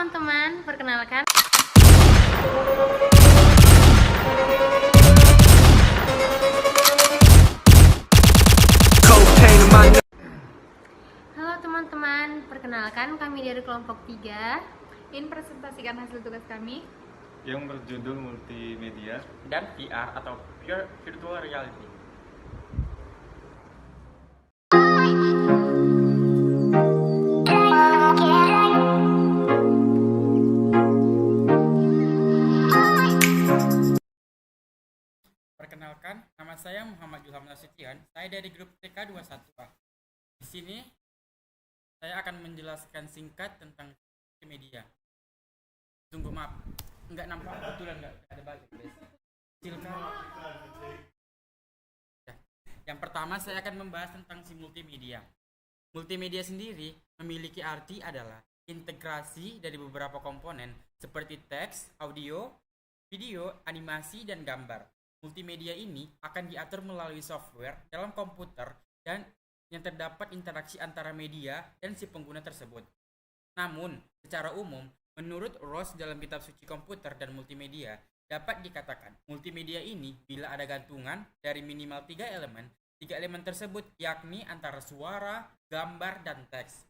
teman-teman, perkenalkan. Halo teman-teman, perkenalkan kami dari kelompok 3. Ingin presentasikan hasil tugas kami yang berjudul multimedia dan VR atau virtual reality. Perkenalkan, nama saya Muhammad Ilham Nasution. Saya dari grup TK21A. Di sini saya akan menjelaskan singkat tentang multimedia. Tunggu, maaf, nggak nampak, kebetulan nggak ada balik, guys. Silakan. Ya. Yang pertama saya akan membahas tentang si multimedia. Multimedia sendiri memiliki arti adalah integrasi dari beberapa komponen seperti teks, audio, video, animasi, dan gambar. Multimedia ini akan diatur melalui software dalam komputer dan yang terdapat interaksi antara media dan si pengguna tersebut. Namun, secara umum, menurut Ross dalam kitab suci komputer dan multimedia, dapat dikatakan multimedia ini bila ada gantungan dari minimal 3 elemen. 3 elemen tersebut yakni antara suara, gambar, dan teks.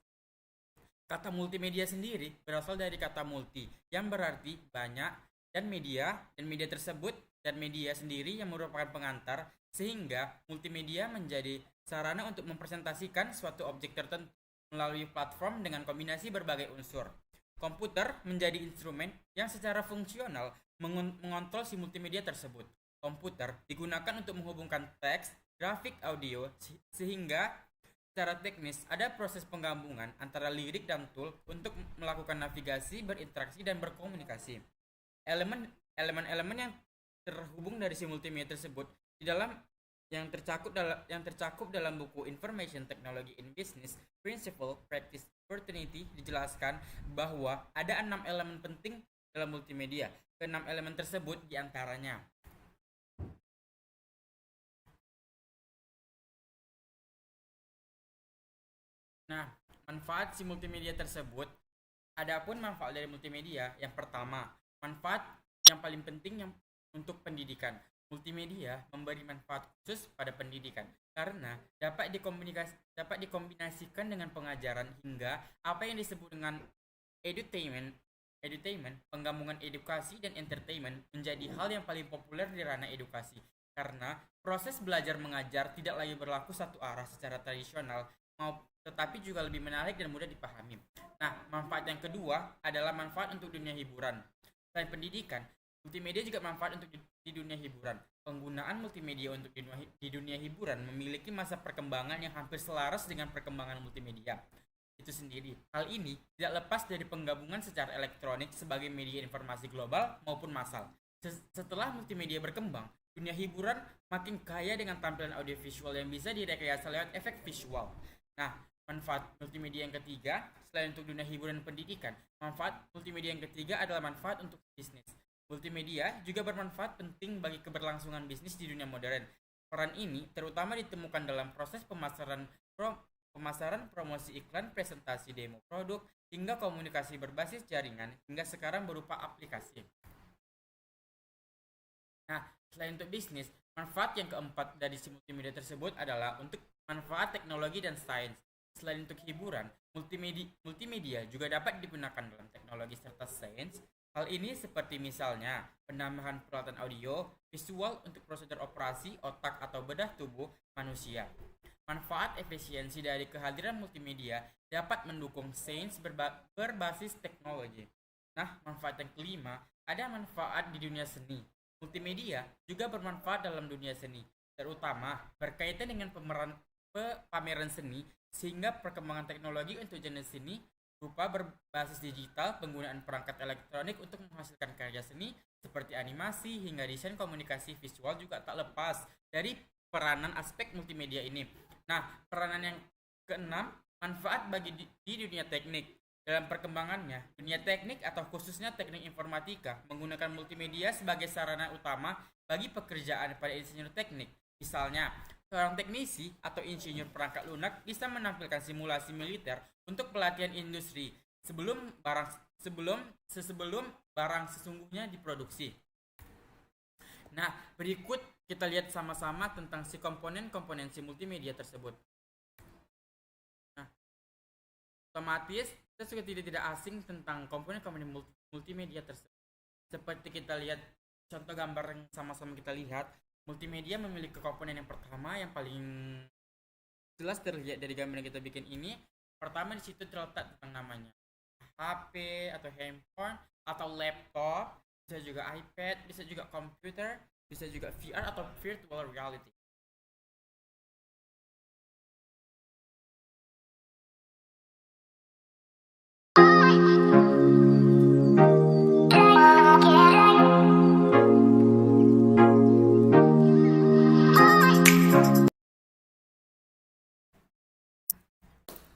Kata multimedia sendiri berasal dari kata multi yang berarti banyak dan media tersebut dan media sendiri yang merupakan pengantar, sehingga multimedia menjadi sarana untuk mempresentasikan suatu objek tertentu melalui platform dengan kombinasi berbagai unsur. Komputer menjadi instrumen yang secara fungsional mengontrol si multimedia tersebut. Komputer digunakan untuk menghubungkan teks, grafik, audio, sehingga secara teknis ada proses penggabungan antara lirik dan tool untuk melakukan navigasi, berinteraksi, dan berkomunikasi. Elemen-elemen yang terhubung dari si multimedia tersebut di dalam yang tercakup dalam buku Information Technology in Business Principle Practice Opportunity dijelaskan bahwa ada 6 elemen penting dalam multimedia. Ke-6 elemen tersebut diantaranya: manfaat si multimedia tersebut. Adapun manfaat dari multimedia, yang pertama, manfaat yang paling penting untuk pendidikan. Multimedia memberi manfaat khusus pada pendidikan karena dapat dikombinasikan dengan pengajaran hingga apa yang disebut dengan edutainment, penggabungan edukasi dan entertainment menjadi hal yang paling populer di ranah edukasi karena proses belajar mengajar tidak lagi berlaku satu arah secara tradisional, tetapi juga lebih menarik dan mudah dipahami. Manfaat yang kedua adalah manfaat untuk dunia hiburan. Selain pendidikan, multimedia juga manfaat untuk di dunia hiburan. Penggunaan multimedia untuk di dunia hiburan memiliki masa perkembangan yang hampir selaras dengan perkembangan multimedia itu sendiri. Hal ini tidak lepas dari penggabungan secara elektronik sebagai media informasi global maupun massal. Setelah multimedia berkembang, dunia hiburan makin kaya dengan tampilan audiovisual yang bisa direkayasa lewat efek visual. Manfaat multimedia yang ketiga, selain untuk dunia hiburan dan pendidikan, manfaat multimedia yang ketiga adalah manfaat untuk bisnis. Multimedia juga bermanfaat penting bagi keberlangsungan bisnis di dunia modern. Peran ini terutama ditemukan dalam proses pemasaran, promosi iklan, presentasi demo produk, hingga komunikasi berbasis jaringan, hingga sekarang berupa aplikasi. Selain untuk bisnis, manfaat yang keempat dari si multimedia tersebut adalah untuk manfaat teknologi dan sains. Selain untuk hiburan, multimedia juga dapat digunakan dalam teknologi serta sains. Hal ini seperti misalnya penambahan peralatan audio, visual untuk prosedur operasi otak atau bedah tubuh manusia. Manfaat efisiensi dari kehadiran multimedia dapat mendukung sains berbasis teknologi. Manfaat yang kelima, ada manfaat di dunia seni. Multimedia juga bermanfaat dalam dunia seni, terutama berkaitan dengan pameran seni, sehingga perkembangan teknologi untuk jenis seni berupa berbasis digital, penggunaan perangkat elektronik untuk menghasilkan karya seni seperti animasi hingga desain komunikasi visual juga tak lepas dari peranan aspek multimedia ini. Peranan yang keenam, manfaat bagi di dunia teknik. Dalam perkembangannya, dunia teknik atau khususnya teknik informatika menggunakan multimedia sebagai sarana utama bagi pekerjaan pada insinyur teknik. Misalnya, seorang teknisi atau insinyur perangkat lunak bisa menampilkan simulasi militer untuk pelatihan industri sebelum barang sebelum barang sesungguhnya diproduksi. Nah, berikut kita lihat sama-sama tentang si komponen-komponen si multimedia tersebut. Nah, otomatis kita juga tidak asing tentang komponen-komponen multimedia tersebut. Seperti kita lihat contoh gambar yang sama-sama kita lihat, multimedia memiliki komponen yang pertama yang paling jelas terlihat dari gambar yang kita bikin ini. Pertama di situ terletak tentang namanya HP atau handphone atau laptop, bisa juga iPad, bisa juga komputer, bisa juga VR atau virtual reality.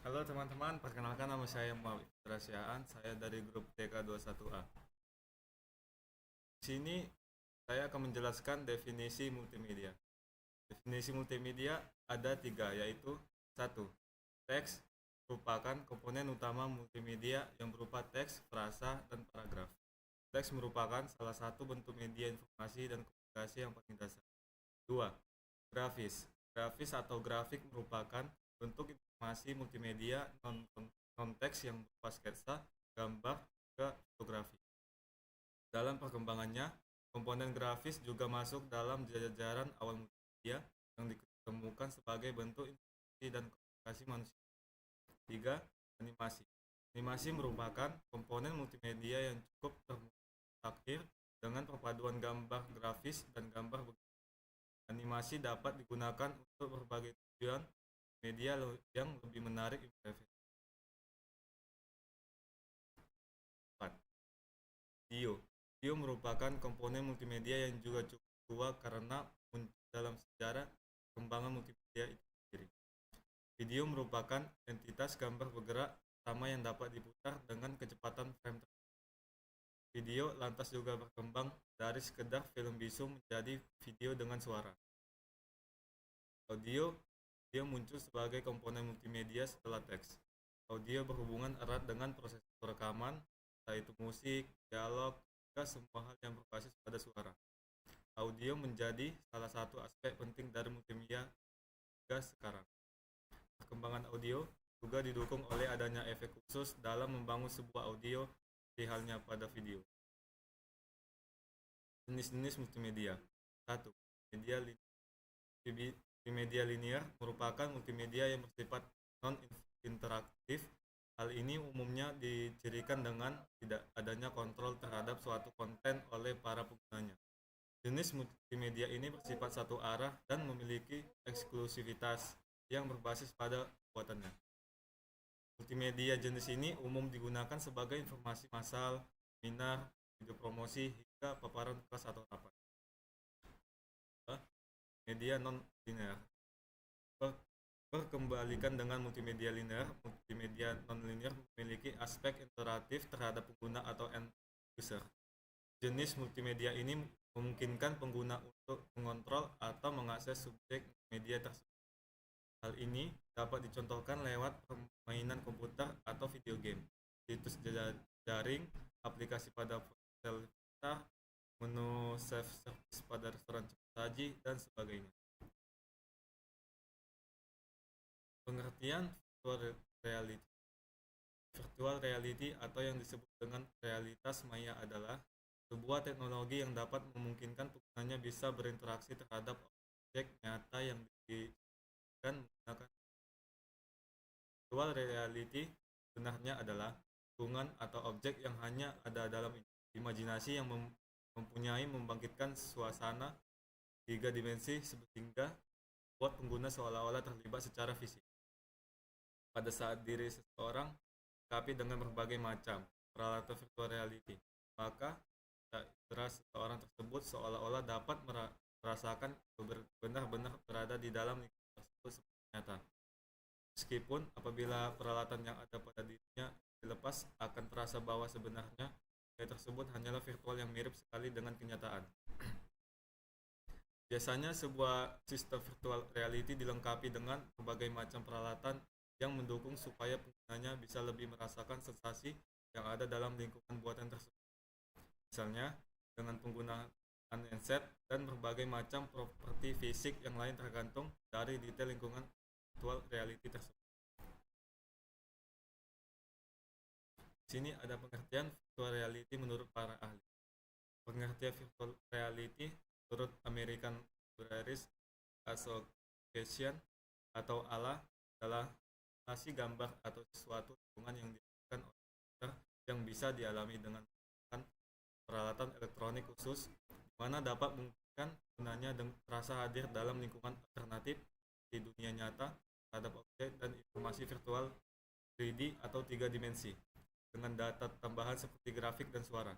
Halo teman-teman, perkenalkan nama saya Muhammad Rasyaan, saya dari grup TK21A. Di sini saya akan menjelaskan definisi multimedia. Definisi multimedia ada 3, yaitu 1. Teks merupakan komponen utama multimedia yang berupa teks, frasa, dan paragraf. Teks merupakan salah satu bentuk media informasi dan komunikasi yang paling dasar. 2. Grafis. Grafis atau grafik merupakan bentuk informasi multimedia non-teks yang berupa sketsa, gambar, juga fotografi. Dalam perkembangannya, komponen grafis juga masuk dalam jajaran awal multimedia yang ditemukan sebagai bentuk informasi dan komunikasi manusia. 3. Animasi. Animasi merupakan komponen multimedia yang cukup terakhir dengan perpaduan gambar grafis dan gambar bergerak. Animasi dapat digunakan untuk berbagai tujuan media yang lebih menarik impresif. 4. Video. Video merupakan komponen multimedia yang juga cukup tua karena muncul dalam sejarah perkembangan multimedia itu sendiri. Video merupakan entitas gambar bergerak pertama yang dapat diputar dengan kecepatan frame tertentu. Video lantas juga berkembang dari sekedar film bisu menjadi video dengan suara. Audio muncul sebagai komponen multimedia setelah teks. Audio berhubungan erat dengan proses perekaman, entah itu musik, dialog, hingga semua hal yang berbasis pada suara. Audio menjadi salah satu aspek penting dari multimedia hingga sekarang. Perkembangan audio juga didukung oleh adanya efek khusus dalam membangun sebuah audio, seperti halnya pada video. Jenis-jenis multimedia. 1. Multimedia linear merupakan multimedia yang bersifat non-interaktif. Hal ini umumnya dicirikan dengan tidak adanya kontrol terhadap suatu konten oleh para penggunanya. Jenis multimedia ini bersifat satu arah dan memiliki eksklusivitas yang berbasis pada pembuatannya. Multimedia jenis ini umum digunakan sebagai informasi massal, seminar, video promosi, hingga paparan tugas atau rapat. Media non-linear. Berkembalikan dengan multimedia linear, multimedia non-linear memiliki aspek interaktif terhadap pengguna atau end user. Jenis multimedia ini memungkinkan pengguna untuk mengontrol atau mengakses subjek media tersebut. Hal ini dapat dicontohkan lewat permainan komputer atau video game, situs daring, aplikasi pada ponsel pintar, menu self-service pada restoran cepat saji, dan sebagainya. Pengertian virtual reality. Virtual reality atau yang disebut dengan realitas maya adalah sebuah teknologi yang dapat memungkinkan penggunanya bisa berinteraksi terhadap objek nyata yang disajikan menggunakan. Virtual reality sebenarnya adalah lingkungan atau objek yang hanya ada dalam imajinasi yang mempunyai membangkitkan suasana 3 dimensi sehingga membuat pengguna seolah-olah terlibat secara fisik. Pada saat diri seseorang dilengkapi dengan berbagai macam peralatan virtual reality, maka indera seseorang tersebut seolah-olah dapat merasakan benar-benar berada di dalam lingkungan tersebut seperti nyata. Meskipun apabila peralatan yang ada pada dirinya dilepas, akan terasa bahwa sebenarnya gaya tersebut hanyalah virtual yang mirip sekali dengan kenyataan. Biasanya sebuah sistem virtual reality dilengkapi dengan berbagai macam peralatan yang mendukung supaya penggunanya bisa lebih merasakan sensasi yang ada dalam lingkungan buatan tersebut. Misalnya, dengan penggunaan handset dan berbagai macam properti fisik yang lain tergantung dari detail lingkungan virtual reality tersebut. Di sini ada pengertian virtual reality menurut para ahli. Pengertian virtual reality menurut American Libraries Association atau ALA adalah simulasi gambar atau sesuatu lingkungan yang dilakukan oleh komputer yang bisa dialami dengan menggunakan peralatan elektronik khusus, di mana dapat memungkinkan gunanya terasa hadir dalam lingkungan alternatif di dunia nyata terhadap objek dan informasi virtual 3D atau 3 dimensi dengan data tambahan seperti grafik dan suara.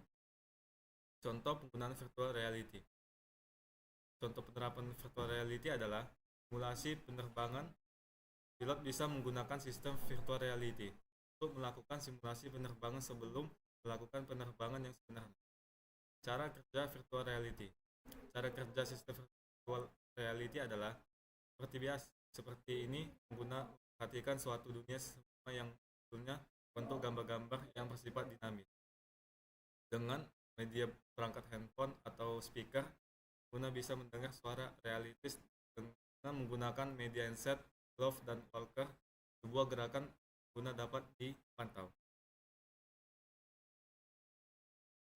Contoh penggunaan virtual reality. Contoh penerapan virtual reality adalah simulasi penerbangan. Pilot bisa menggunakan sistem virtual reality untuk melakukan simulasi penerbangan sebelum melakukan penerbangan yang sebenarnya. Cara kerja virtual reality. Cara kerja sistem virtual reality adalah seperti biasa. Seperti ini, pengguna memperhatikan suatu dunia semua yang sebelumnya bentuk gambar-gambar yang bersifat dinamis. Dengan media perangkat handphone atau speaker, pengguna bisa mendengar suara realistis dengan menggunakan media handset, glove, dan walker. Sebuah gerakan pengguna dapat dipantau.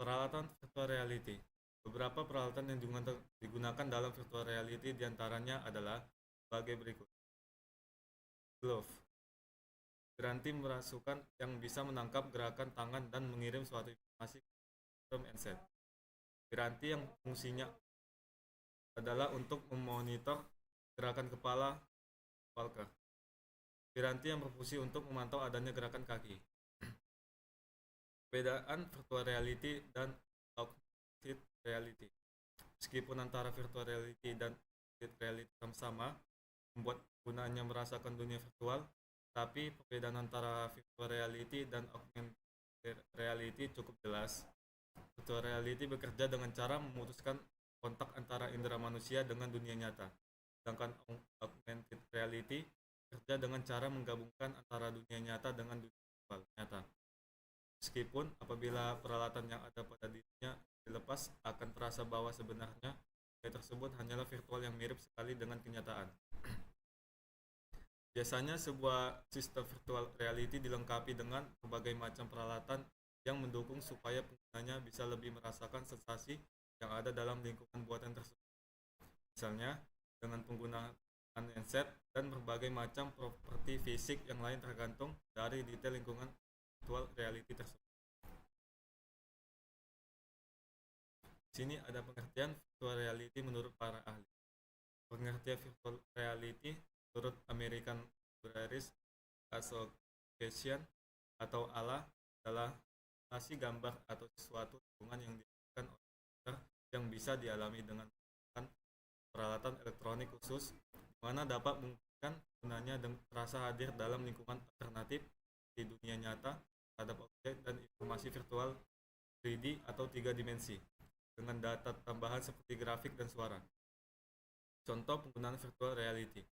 Peralatan virtual reality. Beberapa peralatan yang digunakan dalam virtual reality diantaranya adalah sebagai berikut. Glove. Piranti merasukan yang bisa menangkap gerakan tangan dan mengirim suatu informasi ke sistem handset. Piranti yang fungsinya adalah untuk memonitor gerakan kepala walker. Piranti yang berfungsi untuk memantau adanya gerakan kaki. Perbedaan virtual reality dan augmented reality. Meskipun antara virtual reality dan augmented reality sama-sama membuat penggunanya merasakan dunia virtual, tapi perbedaan antara virtual reality dan augmented reality cukup jelas. Virtual reality bekerja dengan cara memutuskan kontak antara indera manusia dengan dunia nyata, sedangkan augmented reality bekerja dengan cara menggabungkan antara dunia nyata dengan dunia virtual nyata. Meskipun apabila peralatan yang ada pada dirinya dilepas, akan terasa bahwa sebenarnya dunia tersebut hanyalah virtual yang mirip sekali dengan kenyataan. Biasanya sebuah sistem virtual reality dilengkapi dengan berbagai macam peralatan yang mendukung supaya penggunanya bisa lebih merasakan sensasi yang ada dalam lingkungan buatan tersebut. Misalnya, dengan penggunaan handset dan berbagai macam properti fisik yang lain tergantung dari detail lingkungan virtual reality tersebut. Di sini ada pengertian virtual reality menurut para ahli. Pengertian virtual reality menurut American Libraries Association atau ALA adalah simulasi gambar atau sesuatu lingkungan yang dilakukan oleh komputer yang bisa dialami dengan menggunakan peralatan elektronik khusus, di mana dapat memungkinkan gunanya terasa hadir dalam lingkungan alternatif di dunia nyata terhadap objek dan informasi virtual 3D atau 3 dimensi dengan data tambahan seperti grafik dan suara. Contoh penggunaan virtual reality.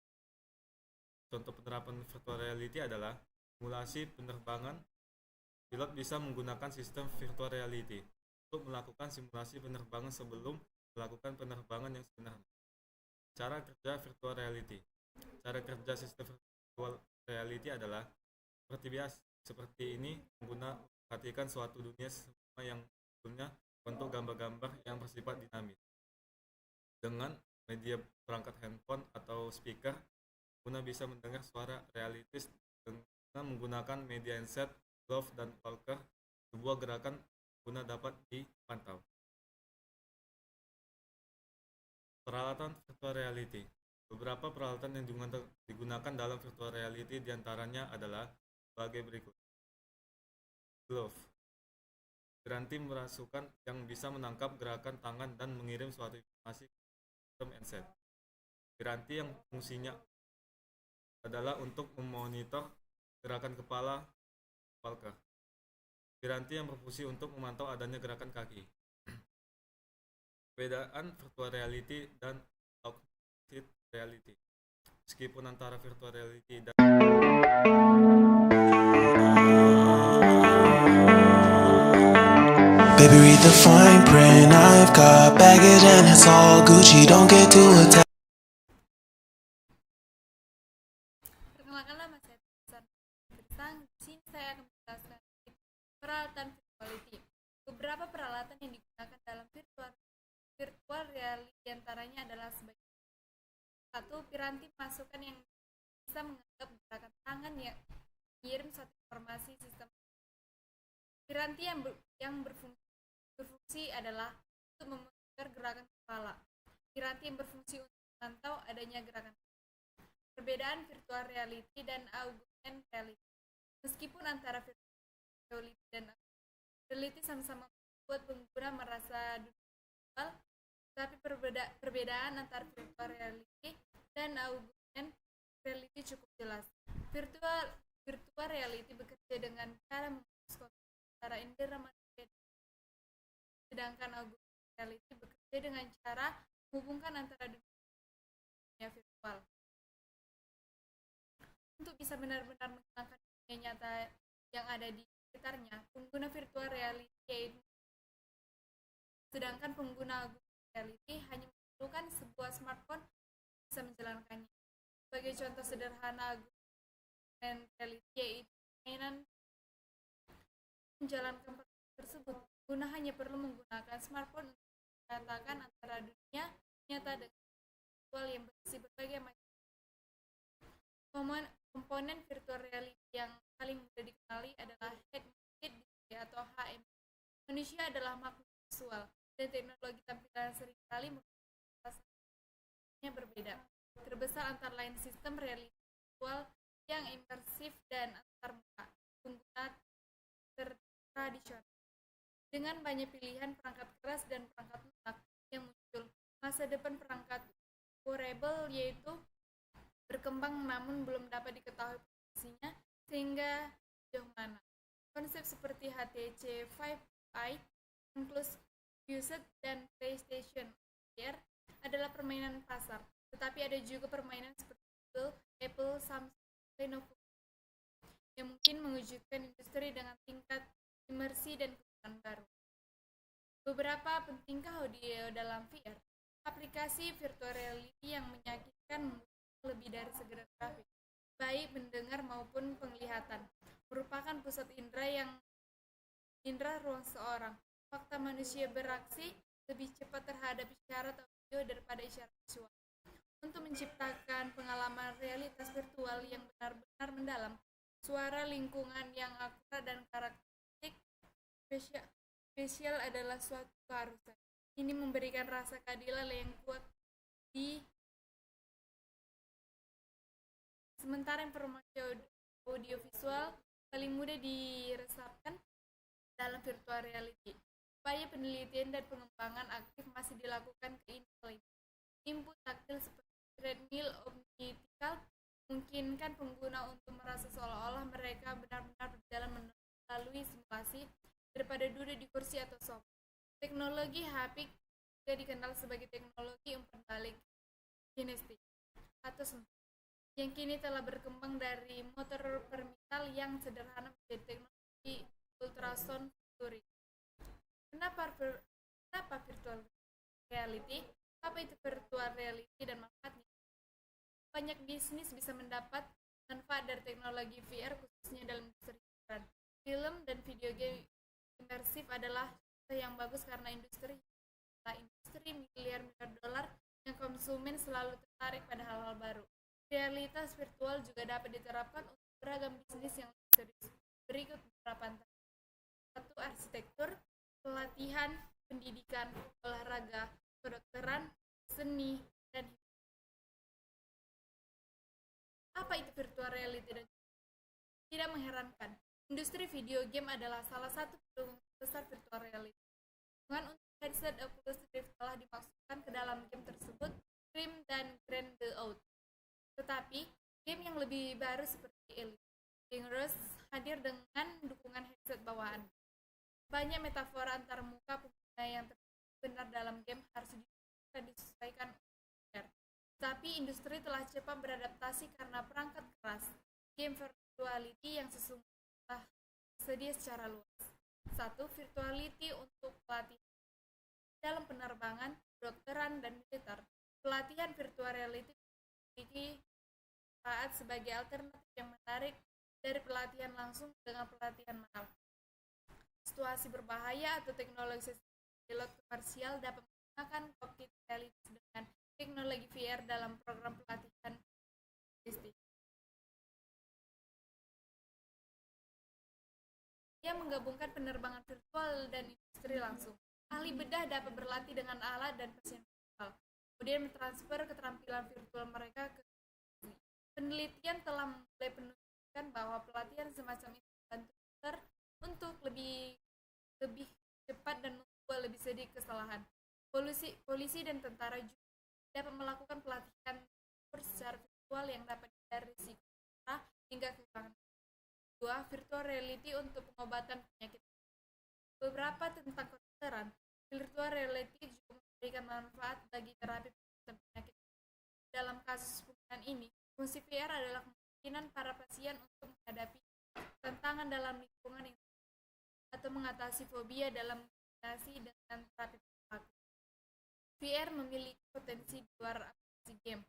Contoh penerapan virtual reality adalah simulasi penerbangan. Pilot bisa menggunakan sistem virtual reality untuk melakukan simulasi penerbangan sebelum melakukan penerbangan yang sebenarnya. Cara kerja virtual reality. Cara kerja sistem virtual reality adalah seperti biasa. Seperti ini, pengguna memperhatikan suatu dunia semua yang sebelumnya bentuk gambar-gambar yang bersifat dinamis. Dengan media perangkat handphone atau speaker, pengguna bisa mendengar suara realistis dengan menggunakan media handset, glove, dan walker. Sebuah gerakan pengguna dapat dipantau. Peralatan virtual reality. Beberapa peralatan yang digunakan dalam virtual reality diantaranya adalah sebagai berikut. Glove. Piranti merasukan yang bisa menangkap gerakan tangan dan mengirim suatu informasi ke sistem handset. Piranti yang fungsinya adalah untuk memonitor gerakan kepala walker. Piranti yang berfungsi untuk memantau adanya gerakan kaki. Perbedaan virtual reality dan augmented reality. Meskipun antara virtual reality dan Baby, read the fine print. I've got baggage and it's all Gucci. Don't get too attached. Perkenalkan, nama saya Tisan Gersang. Di sini saya akan menjelaskan peralatan virtuality. Beberapa peralatan yang digunakan dalam virtual reality diantaranya adalah sebagai satu, piranti masukan yang bisa menganggap gerakan tangan yang mengirim suatu informasi sistem. Piranti yang berfungsi adalah untuk memonitor gerakan kepala. Piranti yang berfungsi untuk memantau adanya gerakan. Perbedaan virtual reality dan augmented reality. Meskipun antara virtual reality dan augmented reality sama-sama membuat pengguna merasa dunia virtual, tapi perbedaan antara virtual reality dan augmented reality cukup jelas. Virtual reality bekerja dengan cara menghapus secara indera manusia, sedangkan augmented reality bekerja dengan cara menghubungkan antara dunia virtual. Untuk bisa benar-benar menghilangkan dunia nyata yang ada di sekitarnya, pengguna virtual reality yaitu, sedangkan pengguna augmented reality hanya memerlukan sebuah smartphone bisa menjalankannya. Sebagai contoh sederhana augmented reality yaitu mainan menjalankan program tersebut, pengguna hanya perlu menggunakan smartphone untuk menyatakan antara dunia nyata dengan virtual yang berisi berbagai macam komponen virtual reality. Yang paling mudah dikenali adalah head-mounted display atau HMD. Manusia adalah makhluk visual dan teknologi tampilan seringkali rasanya berbeda. Terbesar antara lain sistem reality virtual yang imersif dan antarmuka, pengguna tradisional. Dengan banyak pilihan perangkat keras dan perangkat lunak yang muncul, masa depan perangkat wearable yaitu berkembang namun belum dapat diketahui posisinya sehingga sejauh mana. Konsep seperti HTC Vive, Oculus Quest dan PlayStation VR adalah permainan pasar, tetapi ada juga permainan seperti Google, Apple, Samsung, Lenovo yang mungkin mewujudkan industri dengan tingkat imersi dan kebutuhan baru. Beberapa pentingkah audio dalam VR? Aplikasi virtual reality yang menyakitkan lebih dari sekedar grafik, baik mendengar maupun penglihatan, merupakan pusat indera ruang seorang. Fakta manusia beraksi lebih cepat terhadap isyarat audio daripada isyarat visual. Untuk menciptakan pengalaman realitas virtual yang benar-benar mendalam, suara, lingkungan yang akurat dan karakteristik spesial adalah suatu keharusan. Ini memberikan rasa keadilan yang kuat di sementara informasi audiovisual paling mudah diresapkan dalam virtual reality. Upaya penelitian dan pengembangan aktif masih dilakukan ke Intel. Input taktil seperti treadmill optical memungkinkan pengguna untuk merasa seolah-olah mereka benar-benar berjalan melalui simulasi daripada duduk di kursi atau sofa. Teknologi haptik juga dikenal sebagai teknologi umpan balik kinestik atau yang kini telah berkembang dari motor permisal yang sederhana menjadi teknologi ultrasound futurik. Kenapa virtual reality? Apa itu virtual reality dan manfaatnya? Banyak bisnis bisa mendapat manfaat dari teknologi VR khususnya dalam industri hiburan. Film dan video game imersif adalah contoh yang bagus karena industri miliar dolar yang konsumen selalu tertarik pada hal-hal baru. Realitas virtual juga dapat diterapkan untuk beragam bisnis yang lebih serius. Berikut beberapa antara. 1. Arsitektur, pelatihan, pendidikan, olahraga, kedokteran, seni, dan apa itu virtual reality dan tidak mengherankan, industri video game adalah salah satu pendukung besar virtual reality. Dukungan untuk headset Oculus Rift telah dimasukkan ke dalam game tersebut, Grim dan Grand Theft Auto. Tetapi, game yang lebih baru seperti Elite Dangerous hadir dengan dukungan headset bawaan. Banyak metafora antar muka pengguna yang benar dalam game harus disesuaikan. Tapi industri telah cepat beradaptasi karena perangkat keras game virtuality yang sesungguhnya telah tersedia secara luas. 1. Virtuality untuk dalam penerbangan, kedokteran, dan militer. Pelatihan virtual reality memiliki manfaat sebagai alternatif yang menarik dari pelatihan langsung dengan pelatihan mahal. Situasi berbahaya atau teknologi pilot komersial dapat menggunakan cockpit reality dengan teknologi VR dalam program pelatihan logistik. Ia menggabungkan penerbangan virtual dan industri langsung. Ahli bedah dapat berlatih dengan alat dan pasien virtual, kemudian mentransfer keterampilan virtual mereka ke industri. Penelitian telah mulai menunjukkan bahwa pelatihan semacam ini membantu dokter untuk lebih cepat dan membuat lebih sedikit kesalahan. Polisi dan tentara juga dapat melakukan pelatihan secara virtual yang dapat dihindari risiko hingga kehilangan. 2. Virtual reality untuk pengobatan penyakit. Beberapa tentang kedokteran, virtual reality juga memberikan manfaat bagi terapi penyakit. Dalam kasus pemulihan ini, fungsi VR adalah kemungkinan para pasien untuk menghadapi tantangan dalam lingkungan yang atau mengatasi fobia dalam kombinasi dengan terapi perilaku. VR memiliki potensi di luar aplikasi game,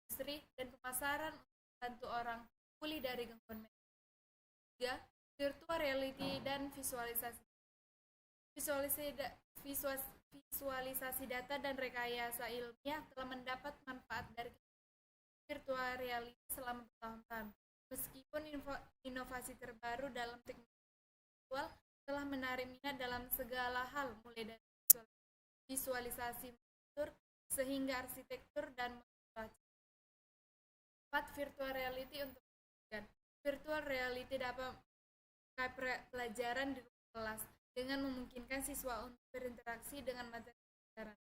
industri, dan pemasaran untuk membantu orang pulih dari gangguan mental. 3. Virtual reality dan visualisasi data dan rekayasa ilmiah telah mendapat manfaat dari virtual reality selama bertahun-tahun. Meskipun inovasi terbaru dalam teknologi virtual telah menarik minat dalam segala hal, mulai dari visualisasi miniatur sehingga arsitektur dan motivasi. 4. Virtual reality untuk pendidikan. Virtual reality dapat menggunakan pelajaran di ruang kelas dengan memungkinkan siswa untuk berinteraksi dengan materi pelajaran.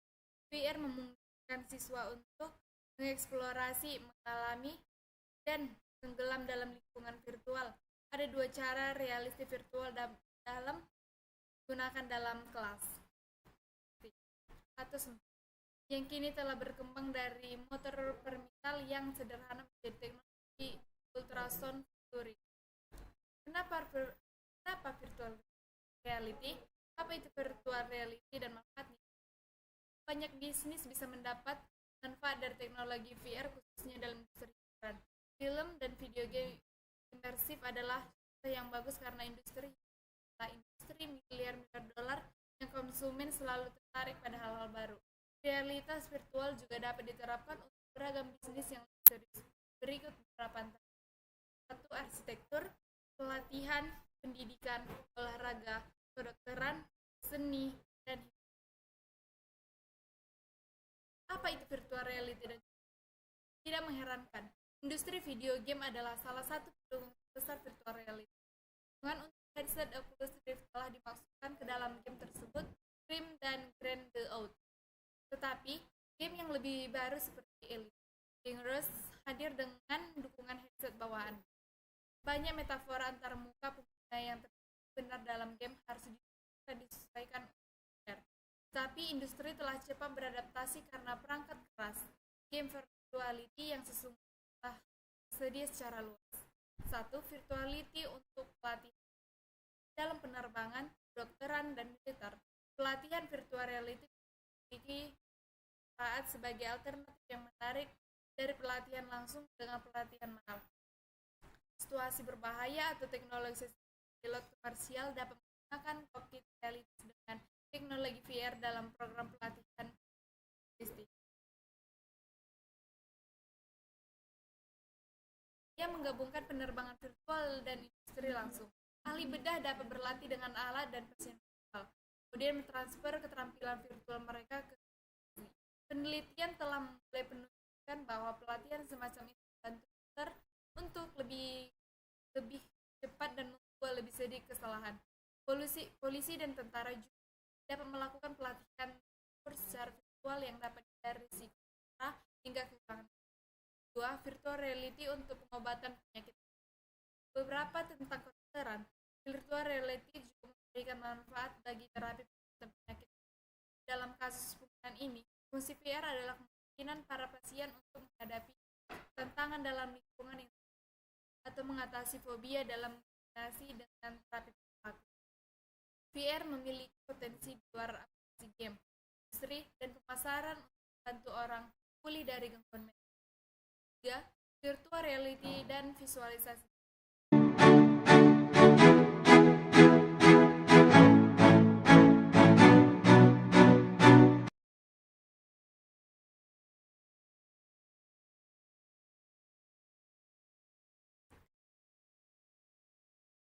VR memungkinkan siswa untuk mengeksplorasi, mengalami, dan tenggelam dalam lingkungan virtual. Ada 2 cara realistis virtual dalam digunakan dalam kelas atau yang kini telah berkembang dari motor permisal yang sederhana menjadi teknologi ultrasound futurik. Kenapa virtual reality? Apa itu virtual reality dan manfaatnya? Banyak bisnis bisa mendapat manfaat dari teknologi VR khususnya dalam industri hiburan. Film dan video game imersif adalah contoh yang bagus karena industri miliar-miliar dolar yang konsumen selalu tertarik pada hal-hal baru. Realitas virtual juga dapat diterapkan untuk beragam bisnis yang serius. Berikut beberapa antara. 1. Arsitektur, pelatihan, pendidikan, olahraga, kedokteran, seni, dan apa itu virtual reality dan tidak mengherankan, industri video game adalah salah satu pendukung besar virtual reality. Dengan untuk headset Oculus Rift telah dimasukkan ke dalam game tersebut, Rim dan Grand Theft Auto. Tetapi, game yang lebih baru seperti Elite Dangerous hadir dengan dukungan headset bawaan. Banyak metafora antar muka pengguna yang benar dalam game harus disesuaikan untuk tapi industri telah cepat beradaptasi karena perangkat keras game virtuality yang sesungguhnya telah tersedia secara luas. 1. Virtuality untuk pelatihan. Dalam penerbangan, kedokteran, dan militer, pelatihan virtual reality memiliki manfaat sebagai alternatif yang menarik dari pelatihan langsung dengan pelatihan mahal. Situasi berbahaya atau teknologi pilot komersial dapat menggunakan cockpit reality dengan teknologi VR dalam program pelatihan logistik. Ia menggabungkan penerbangan virtual dan industri langsung. Ahli bedah dapat berlatih dengan alat dan pasien virtual, kemudian mentransfer keterampilan virtual mereka ke industri. Penelitian telah mulai menunjukkan bahwa pelatihan semacam ini membantu dokter untuk lebih cepat dan membuat lebih sedikit kesalahan. Polisi dan tentara juga dapat melakukan pelatihan secara virtual yang dapat dihindari risiko hingga kehilangan. 2. Virtual reality untuk pengobatan penyakit. Beberapa tentang kedokteran, virtual reality juga memberikan manfaat bagi terapi penyakit. Dalam kasus pemulihan ini, fungsi VR adalah kemungkinan para pasien untuk menghadapi tantangan dalam lingkungan yang atau mengatasi fobia dalam kombinasi dengan terapi perilaku. VR memiliki potensi di luar aplikasi game, industri, pemasaran untuk membantu orang pulih dari gangguan mental. 3. Virtual reality dan visualisasi.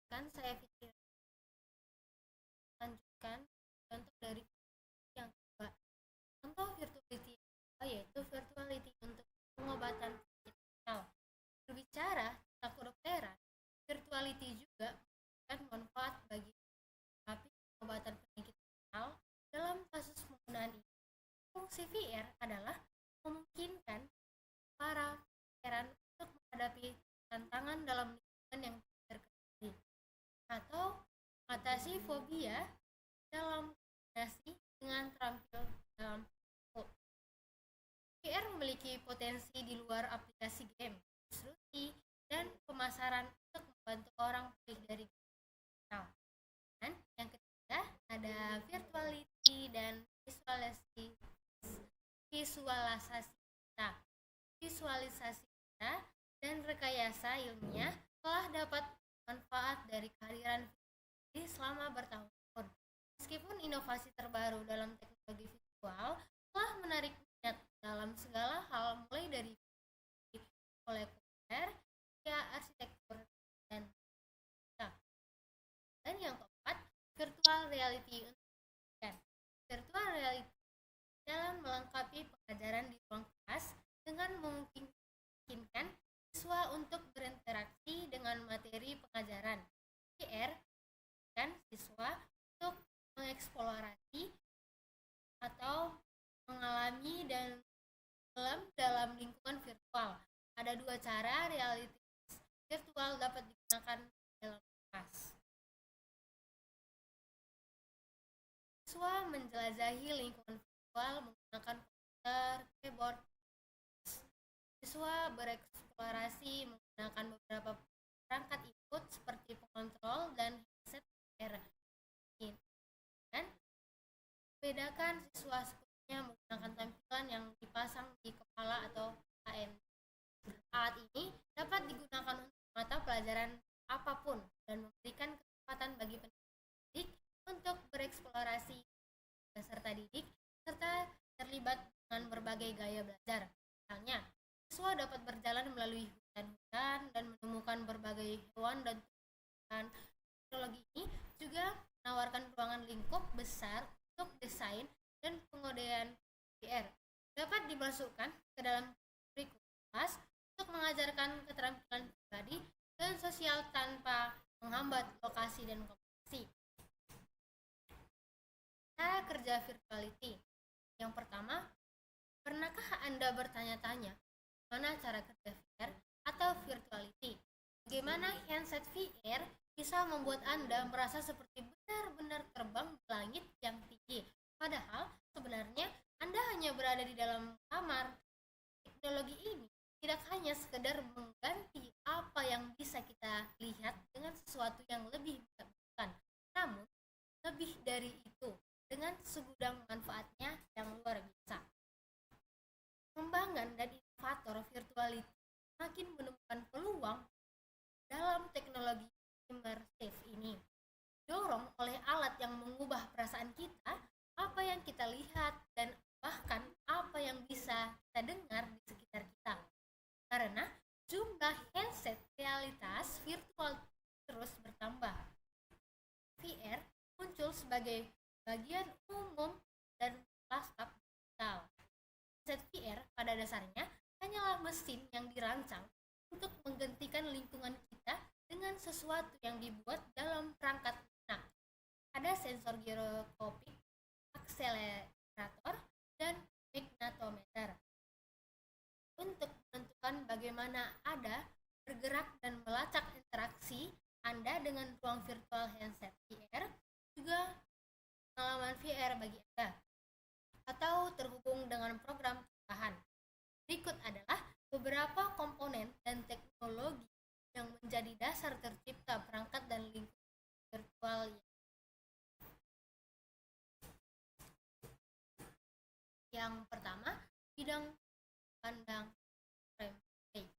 Kan saya pikir lanjutkan contoh dari yang kedua. Contoh virtuality yaitu virtuality untuk pengobatan penyakit mental. Berbicara tentang kedokteran, virtuality juga memberikan manfaat bagi terapi pengobatan penyakit mental. Dalam kasus penggunaan ini, fungsi VR adalah memungkinkan para veteran untuk menghadapi tantangan dalam lingkungan yang terkendali atau mengatasi fobia dalam kombinasi dengan terampil dalam VR memiliki potensi di luar aplikasi game, instruksi, dan pemasaran untuk membantu orang pulih dari mental. Dan yang ketiga ada virtuality dan visualisasi data dan rekayasa ilmiah telah dapat manfaat dari kehadiran VR selama bertahun-tahun. Meskipun inovasi terbaru dalam teknologi visual telah menarik minat dalam segala hal mulai dari molekuler hingga arsitektur dan yang keempat, virtual reality untuk pendidikan. Virtual reality dalam melengkapi pengajaran di ruang kelas dengan memungkinkan siswa untuk berinteraksi dengan materi pengajaran. VR dan siswa untuk mengeksplorasi atau mengalami dan dalam lingkungan virtual. Ada dua cara reality virtual dapat digunakan dalam kelas. Siswa menjelajahi lingkungan virtual menggunakan komputer, keyboard. Siswa bereksplorasi menggunakan beberapa perangkat input seperti pengontrol dan headset VR. Dan bedakan siswa sepenuhnya menggunakan tampilan yang dipasang di kepala atau AN. Alat ini dapat digunakan untuk mata pelajaran apapun dan memberikan kesempatan bagi pendidik untuk bereksplorasi peserta didik serta terlibat dengan berbagai gaya belajar. Misalnya, siswa dapat berjalan melalui hutan-hutan dan menemukan berbagai hewan dan tumbuhan. Teknologi ini juga menawarkan ruangan lingkup besar untuk desain dan pengodean VR. Dapat dimasukkan ke dalam kurikulum kelas untuk mengajarkan keterampilan pribadi dan sosial tanpa menghambat lokasi dan komunikasi. Cara kerja virtuality. Yang pertama, pernahkah Anda bertanya-tanya mana cara kerja VR atau virtuality? Bagaimana handset VR bisa membuat Anda merasa seperti benar-benar terbang di langit yang tinggi? Padahal sebenarnya Anda hanya berada di dalam kamar. Teknologi ini tidak hanya sekedar mengganti apa yang bisa kita lihat dengan sesuatu yang lebih menakjubkan, namun lebih dari itu dengan segudang manfaatnya yang luar biasa. Pengembangan dan inovator virtuality makin menemukan peluang dalam teknologi imersif ini. Didorong oleh alat yang mengubah perasaan kita, apa yang kita lihat, dan bahkan apa yang bisa kita dengar di sekitar kita. Karena jumlah headset realitas virtual terus bertambah, VR muncul sebagai bagian umum dan pelengkap digital. Headset VR pada dasarnya hanyalah mesin yang dirancang untuk menggantikan lingkungan kita dengan sesuatu yang dibuat dalam perangkat lunak. Ada sensor gyroscopik, akselerator, dan magnetometer untuk menentukan bagaimana Anda bergerak dan melacak interaksi Anda dengan ruang virtual handset VR, juga pengalaman VR bagi Anda, atau terhubung dengan program tambahan. Berikut adalah beberapa komponen dan teknologi yang menjadi dasar tercipta perangkat dan lingkungan virtual. Yang pertama, bidang pandang frame rate.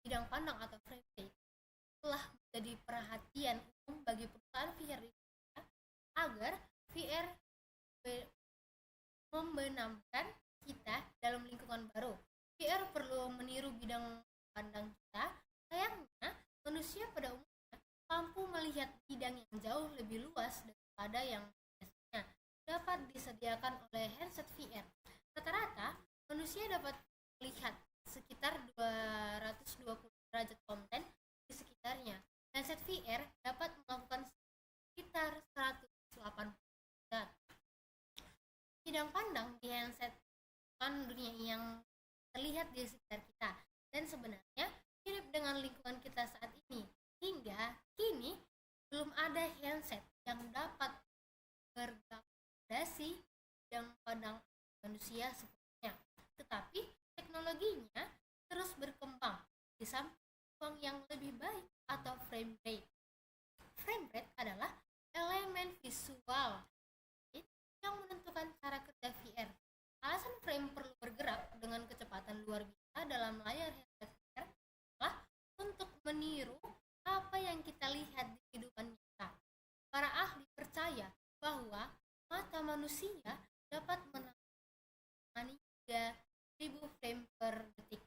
Bidang pandang atau frame rate telah menjadi perhatian umum bagi perusahaan VR agar VR membenamkan kita dalam lingkungan baru. VR perlu meniru bidang pandang kita. Sayangnya, manusia pada umumnya mampu melihat bidang yang jauh lebih luas daripada yang biasanya dapat disediakan oleh headset VR. Rata-rata, manusia dapat melihat sekitar 220 derajat konten di sekitarnya. Headset VR dapat melakukan sekitar 180 derajat. Bidang pandang di headset dunia yang terlihat di sekitar kita dan sebenarnya mirip dengan lingkungan kita saat ini. Hingga kini belum ada handset yang dapat bergradasi bidang pandang manusia sebelumnya. Tetapi teknologinya terus berkembang di samping ruang yang lebih baik atau frame rate. Frame rate adalah elemen visual yang menentukan cara kerja VR. Alasan frame perlu bergerak dengan kecepatan luar biasa dalam layar headset VR adalah untuk meniru apa yang kita lihat di kehidupan nyata. Para ahli percaya bahwa mata manusia dapat menangani 3.000 frame per detik.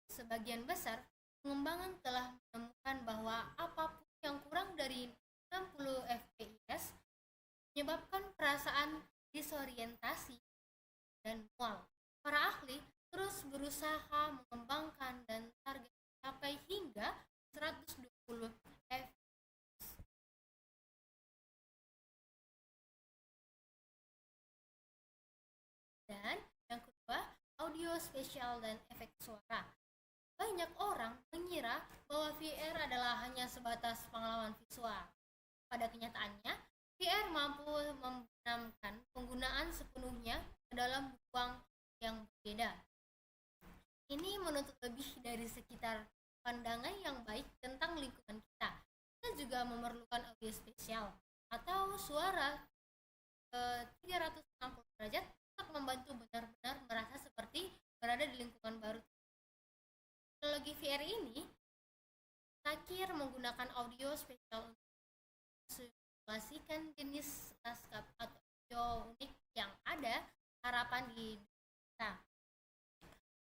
Sebagian besar pengembangan telah menemukan bahwa apapun yang kurang dari 60 fps menyebabkan perasaan disorientasi dan mual. Para ahli terus berusaha mengembangkan dan target mencapai hingga 120 fps. Dan yang kedua, audio spesial dan efek suara. Banyak orang mengira bahwa VR adalah hanya sebatas pengalaman visual. Pada kenyataannya, VR mampu membenamkan penggunaan sepenuhnya ke dalam ruang yang berbeda. Ini menuntut lebih dari sekitar pandangan yang baik tentang lingkungan kita. Kita juga memerlukan audio spesial atau suara 360 derajat untuk membantu benar-benar merasa seperti berada di lingkungan baru. Teknologi VR ini terakhir menggunakan audio spesial untuk simulasikan jenis lanskap atau audio unik yang ada harapan di kita.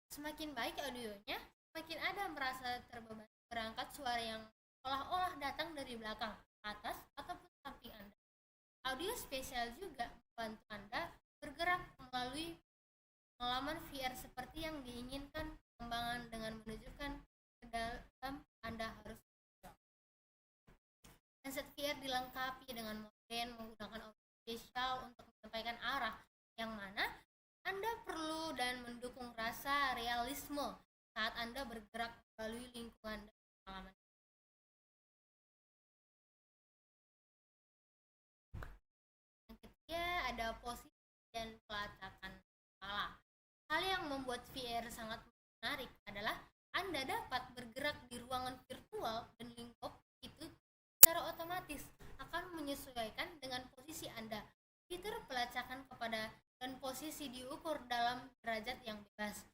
Semakin baik audionya, semakin ada merasa terbebani berangkat suara yang seolah-olah datang dari belakang, atas, ataupun samping Anda. Audio spesial juga membantu Anda bergerak melalui pengalaman VR seperti yang diinginkan pengembangan dengan menunjukkan ke dalam Anda harus bergerak. Headset VR dilengkapi dengan modem menggunakan audio spesial untuk menyampaikan arah yang mana Anda perlu dan mendukung rasa realisme saat Anda bergerak melalui lingkungan dan pengalaman. Yang ketiga ada posisi dan pelacakan kepala. Hal yang membuat VR sangat menarik adalah Anda dapat bergerak di ruangan virtual dan lingkup itu secara otomatis akan menyesuaikan dengan posisi Anda. Fitur pelacakan kepada dan posisi diukur dalam derajat yang bebas.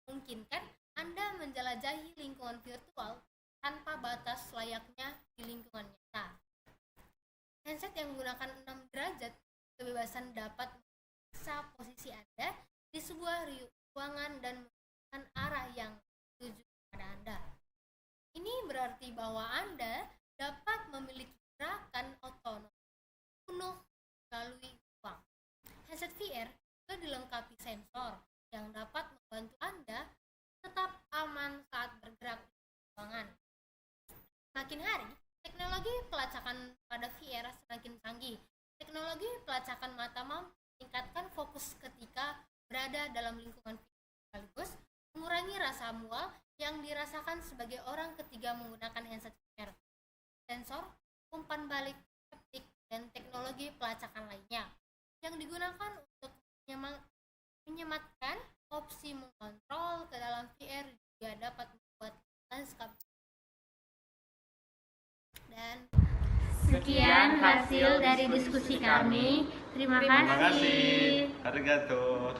Memungkinkan Anda menjelajahi lingkungan virtual tanpa batas layaknya di lingkungan nyata. Handset yang menggunakan 6 derajat kebebasan dapat memeriksa posisi Anda di sebuah ruangan dan menentukan arah yang dituju pada Anda. Ini berarti bahwa Anda dapat memiliki gerakan otonom penuh melalui ruang. Headset VR juga dilengkapi sensor yang dapat membantu Anda tetap aman saat bergerak di ruangan. Semakin hari, teknologi pelacakan pada VR semakin canggih. Teknologi pelacakan mata mampu meningkatkan fokus ketika berada dalam lingkungan VR, sekaligus mengurangi rasa mual yang dirasakan sebagai orang ketiga menggunakan headset VR. Sensor, umpan balik haptik, dan teknologi pelacakan lainnya yang digunakan untuk menyematkan opsi mengontrol ke dalam VR juga dapat membuat lanskap. Dan sekian hasil dari diskusi kami. Terima Terima kasih. Arigato.